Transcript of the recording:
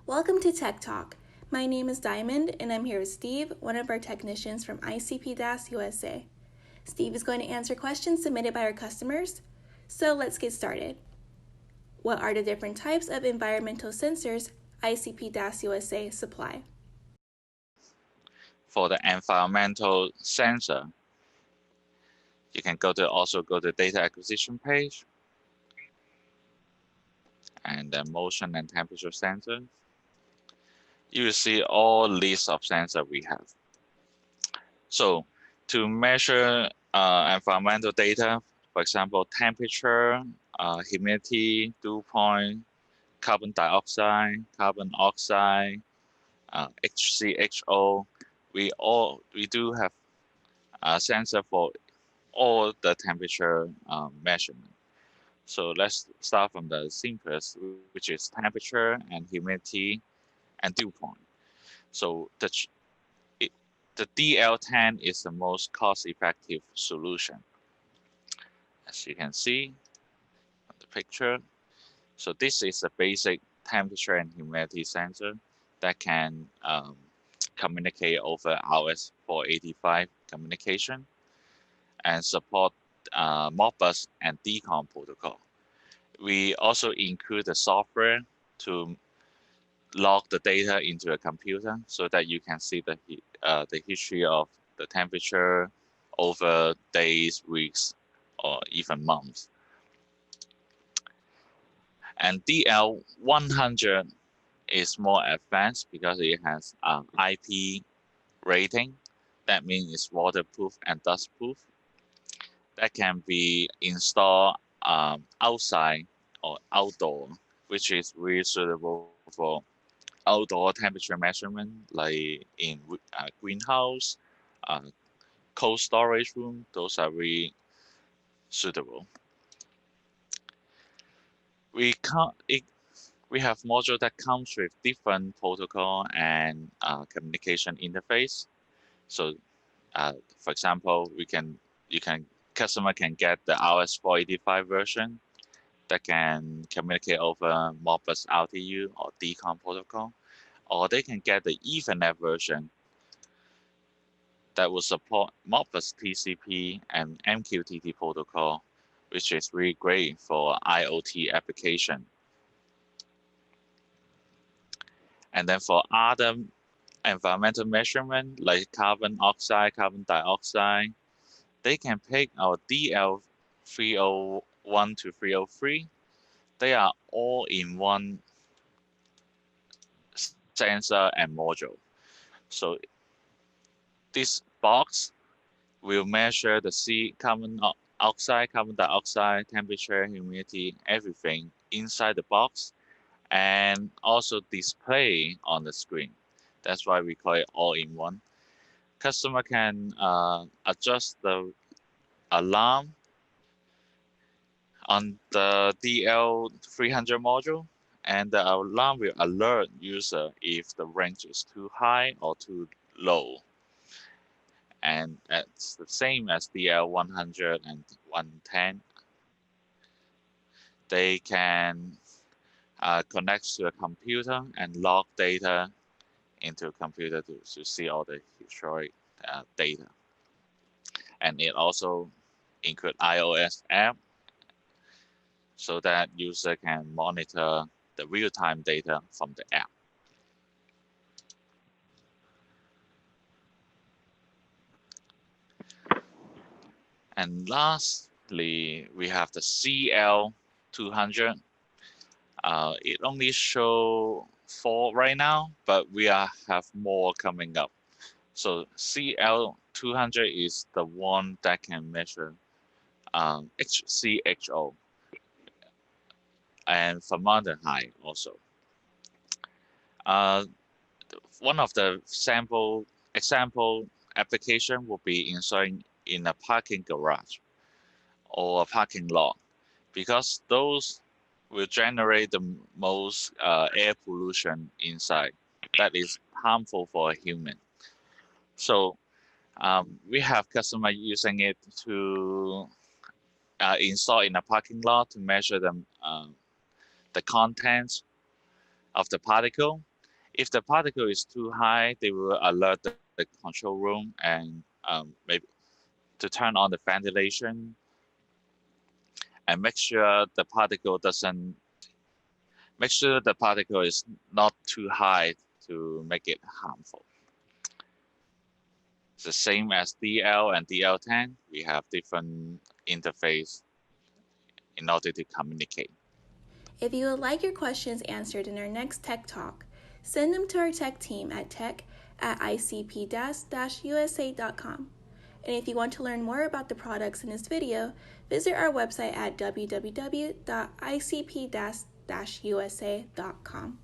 Welcome to Tech Talk. My name is Diamond, and I'm here with Steve, one of our technicians from ICP DAS USA. Steve is going to answer questions submitted by our customers. So let's get started. What are the different types of environmental sensors ICP DAS USA supply? For the environmental sensor, you can also go to data acquisition page and the motion and temperature sensor. You will see all lists of sensors we have. So to measure environmental data, for example, temperature, humidity, dew point, carbon dioxide, carbon oxide, HCHO, we do have a sensor for all the temperature measurement. So let's start from the simplest, which is temperature and humidity and dew point. So the DL10 is the most cost-effective solution, as you can see on the picture. So this is a basic temperature and humidity sensor that can communicate over RS-485 communication and support Modbus and DCON protocol. We also include the software to log the data into a computer so that you can see the history of the temperature over days, weeks, or even months. And DL100 is more advanced because it has IP rating. That means it's waterproof and dustproof. That can be installed outside or outdoor, which is really suitable for outdoor temperature measurement, like in greenhouse, cold storage room. Those are really suitable. We have module that comes with different protocol and communication interface. So, for example, customer can get the RS-485 version that can communicate over Modbus RTU or DCON protocol, or they can get the Ethernet version that will support Modbus TCP and MQTT protocol, which is really great for IoT application. And then for other environmental measurement like carbon oxide, carbon dioxide, they can pick our DL301 to 303. They are all in one sensor and module. So this box will measure the carbon oxide, carbon dioxide, temperature, humidity, everything inside the box, and also display on the screen. That's why we call it all-in-one. Customer can adjust the alarm on the DL300 module, and the alarm will alert user if the range is too high or too low. And it's the same as DL100 and 110. They can connect to a computer and log data into a computer to see all the historic data. And it also includes iOS app so that user can monitor the real-time data from the app. And lastly, we have the CL200. It only shows 4 right now, but we have more coming up. So CL200 is the one that can measure HCHO and formaldehyde also. One of the example application will be installing in a parking garage or a parking lot, because those will generate the most air pollution inside that is harmful for a human. So we have customers using it to install in a parking lot to measure the contents of the particle If the particle is too high, they will alert the control room and maybe to turn on the ventilation and make sure the particle is not too high to make it harmful. It's the same as DL and DL10. We have different interface in order to communicate. If you would like your questions answered in our next Tech Talk, send them to our tech team at tech@icpdas-usa.com. And if you want to learn more about the products in this video, visit our website at www.icpdas-usa.com.